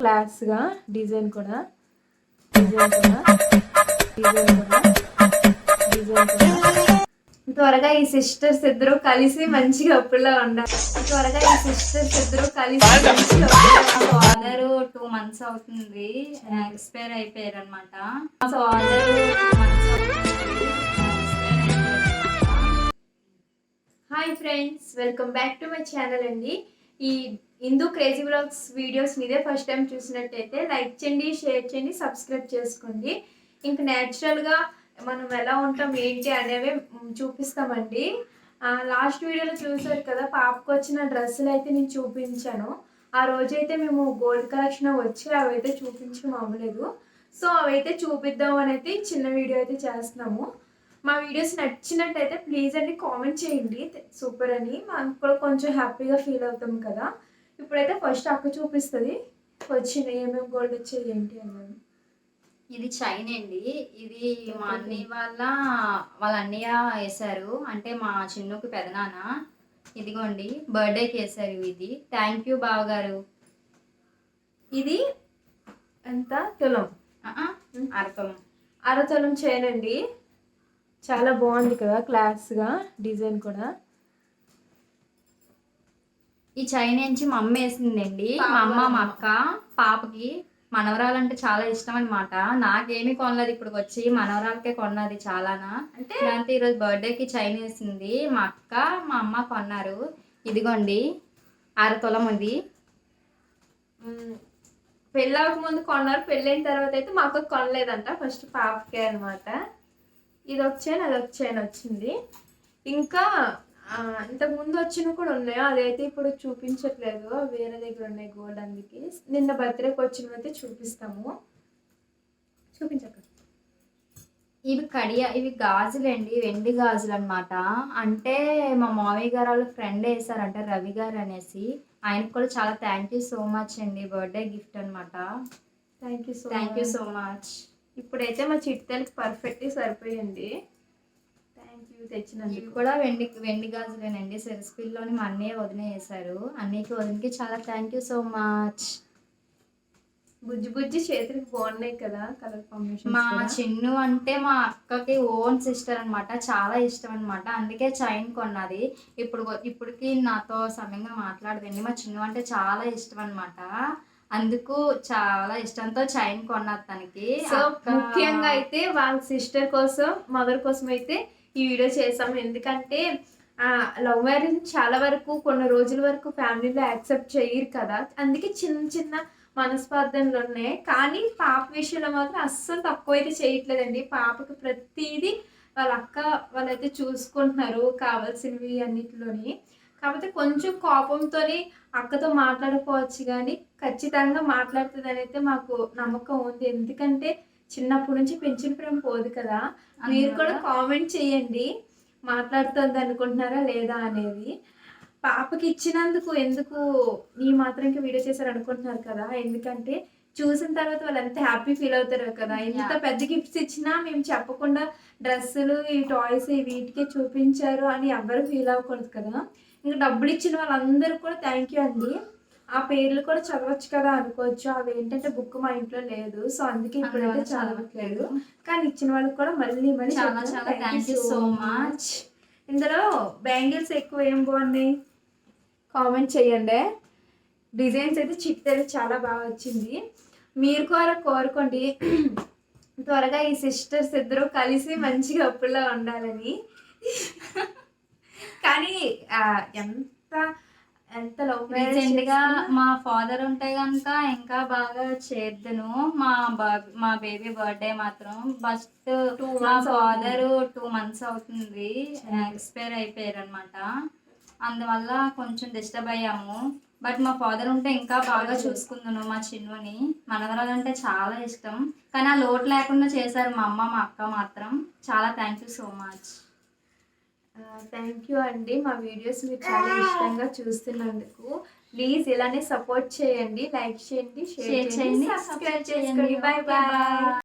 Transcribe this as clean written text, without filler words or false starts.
క్లాస్గా డిజైన్ కూడా డిజైన్ కూడా డిజైన్ కూడా డిజైన్ కూడా త్వరగా ఈ సిస్టర్స్ ఇద్దరు కలిసి మంచిగా అప్పుడులా ఉండాలి. త్వరగా ఈ సిస్టర్స్ ఇద్దరు కలిసి మంచిగా ఫాదర్ 2 months అవుతుంది ఎక్స్పైర్ అయిపోయారు అనమాట. ఫాదర్ 2 months అవుతుంది hi friends, welcome back to my channel అండి. ఈ హిందూ క్రేజీ వ్లాగ్స్ వీడియోస్ మీదే ఫస్ట్ టైం చూసినట్టయితే లైక్ చేయండి, షేర్ చేయండి, సబ్స్క్రైబ్ చేసుకోండి. ఇంకా న్యాచురల్గా మనం ఎలా ఉంటాం ఏంటి అనేవి చూపిస్తామండి. లాస్ట్ వీడియోలో చూసారు కదా, పాపకు వచ్చిన డ్రెస్సులు అయితే నేను చూపించాను. ఆ రోజైతే మేము గోల్డ్ కలెక్షన్ వచ్చి అవైతే చూపించడం అవ్వలేదు. సో అవైతే చూపిద్దాం అని అయితే చిన్న వీడియో అయితే చేస్తున్నాము. మా వీడియోస్ నచ్చినట్టయితే ప్లీజ్ అండి కామెంట్ చేయండి సూపర్ అని, మనం కూడా కొంచెం హ్యాపీగా ఫీల్ అవుతాం కదా. ఇప్పుడైతే ఫస్ట్ అక్క చూపిస్తుంది వచ్చిన ఏమేమి గోల్డ్ వచ్చేది ఏంటి అన్నది. ఇది చైన్ అండి. ఇది మా అన్నయ్య వాళ్ళ అన్నయ్య వేశారు, అంటే మా చిన్నుకి పెదనాన్న. ఇదిగోండి బర్త్డేకి వేశారు. ఇది థ్యాంక్ యూ బావగారు. ఇది ఎంత తులం? అరతులం. అరతులం చైన్ అండి. చాలా బాగుంది కదా, క్లాస్గా డిజైన్ కూడా. ఈ చైన్ నుంచి మా అమ్మ వేసిందండి. మా అమ్మ మా అక్క పాపకి మనవరాలంటే చాలా ఇష్టం అనమాట. నాకేమీ కొనలేదు, ఇప్పుడు వచ్చి మనవరాలకే కొన్నది చాలానా. అంటే దాంతో ఈరోజు బర్త్డేకి చైన్ వేసింది. మా అక్క మా అమ్మ కొన్నారు. ఇదిగోండి అరతులం ఉంది. పెళ్ళి అవ్వకముందు కొన్నారు, పెళ్ళైన తర్వాత అయితే మా అక్క కొనలేదంట, ఫస్ట్ పాపకే అనమాట. ఇది ఒక చైన్, అది ఒక చైన్ వచ్చింది. ఇంకా ఇంతకు ముందు వచ్చినవి కూడా ఉన్నాయి, అదైతే ఇప్పుడు చూపించట్లేదు, వేరే దగ్గర ఉన్నాయి గోల్డ్. అందుకే నిన్న బర్త్డేకి వచ్చినవి అయితే చూపిస్తాము. చూపించక ఇవి గాజులండి, వెండి గాజులు అనమాట. అంటే మా మామయ్య గారు వాళ్ళ ఫ్రెండ్ వేసారంట, రవి గారు అనేసి. ఆయనకు కూడా చాలా థ్యాంక్ యూ సో మచ్ అండి, బర్త్డే గిఫ్ట్ అనమాట. Thank you so much. ఇప్పుడైతే మా చిట్టాలకి పర్ఫెక్ట్గా సరిపోయింది. థ్యాంక్ యూ తెచ్చినందుకు. ఇవి కూడా వెండి గాజులేనండి. సెరస్పిల్లోని మా అన్నయ్య వదిన వేశారు. అన్నయ్యకి వదినకి చాలా థ్యాంక్ యూ సో మచ్. బుజ్జి బుజ్జి చేతులకు బాగున్నాయి కదా కలర్ కాంబినేషన్. మా చిన్ను అంటే మా అక్కకి ఓన్ సిస్టర్ అనమాట, చాలా ఇష్టం అనమాట. అందుకే చైన్ కొన్నది. ఇప్పటికి నాతో సమయంగా మాట్లాడదండి. మా చిన్ను అంటే చాలా ఇష్టం అనమాట, అందుకు చాలా ఇష్టంతో చైన్ కొన్నది తనకి. సో ముఖ్యంగా అయితే వాళ్ళ సిస్టర్ కోసం, మదర్ కోసం అయితే ఈ వీడియో చేసాము. ఎందుకంటే లవ్ మ్యారేజ్ చాలా వరకు కొన్ని రోజుల వరకు ఫ్యామిలీలో యాక్సెప్ట్ చేయరు కదా, అందుకే చిన్న చిన్న మనస్పార్థనలు ఉన్నాయి. కానీ పాప విషయంలో మాత్రం అస్సలు తక్కువ అయితే చేయట్లేదండి. పాపకి ప్రతిదీ వాళ్ళ అక్క వాళ్ళైతే చూసుకుంటున్నారు కావాల్సినవి అన్నిటిలోని. కాకపోతే కొంచెం కోపంతో అక్కతో మాట్లాడుకోవచ్చు, కానీ ఖచ్చితంగా మాట్లాడుతుందని అయితే మాకు నమ్మకం ఉంది. ఎందుకంటే చిన్నప్పటి నుంచి పెంచిన ప్రేమ పోదు కదా. మీరు కూడా కామెంట్ చేయండి, మాట్లాడుతుంది అనుకుంటున్నారా లేదా అనేది. పాపకి ఇచ్చినందుకు ఎందుకు ఈ మాత్రంకి వీడియో చేశారు అనుకుంటున్నారు కదా, ఎందుకంటే చూసిన తర్వాత వాళ్ళు ఎంత హ్యాపీ ఫీల్ అవుతారు కదా. ఇంత పెద్ద గిఫ్ట్స్ ఇచ్చినా మేము చెప్పకుండా డ్రెస్సులు, ఈ టాయ్స్ వీటికే చూపించారు అని ఎవ్వరు ఫీల్ అవ్వకూడదు కదా. ఇంకా డబ్బులు ఇచ్చిన వాళ్ళందరూ కూడా థ్యాంక్ యూ అండి. ఆ పేర్లు కూడా చదవచ్చు కదా అనుకోవచ్చు, అవి ఏంటంటే బుక్ మా ఇంట్లో లేదు, సో అందుకే ఇప్పుడైతే చదవట్లేదు. కానీ ఇచ్చిన వాళ్ళకి కూడా మళ్ళీ చాలా చాలా థ్యాంక్ యూ సో మచ్. ఇందులో బ్యాంగిల్స్ ఎక్కువ ఏం బాగున్నాయి కామెంట్ చేయండి. డిజైన్స్ అయితే చిట్టాలు చాలా బాగా వచ్చింది. మీరు కూడా కోరుకోండి త్వరగా ఈ సిస్టర్స్ ఇద్దరు కలిసి మంచిగా అప్పుడులా ఉండాలని. కానీ ఎంత రీసెంట్గా మా ఫాదర్ ఉంటే కనుక ఇంకా బాగా చేద్దును. మా బేబీ బర్త్డే మాత్రం ఫస్ట్ మా ఫాదర్ 2 months అవుతుంది ఎక్స్పైర్ అయిపోయారు అనమాట. అందువల్ల కొంచెం డిస్టర్బ్ అయ్యాము. బట్ మా ఫాదర్ ఉంటే ఇంకా బాగా చూసుకుందును మా చిన్నుని. మనవరాలంటే చాలా ఇష్టం, కానీ ఆ లోటు లేకుండా చేశారు మా అమ్మ మా అక్క మాత్రం. చాలా thank you so much. Thank you అండి. మా వీడియోస్ మీరు చాలా ఇష్టంగా చూస్తున్నందుకు ప్లీజ్ ఇలానే సపోర్ట్ చేయండి, లైక్ చేయండి, షేర్ చేయండి, సబ్స్క్రైబ్ చేసుకోండి. Bye bye.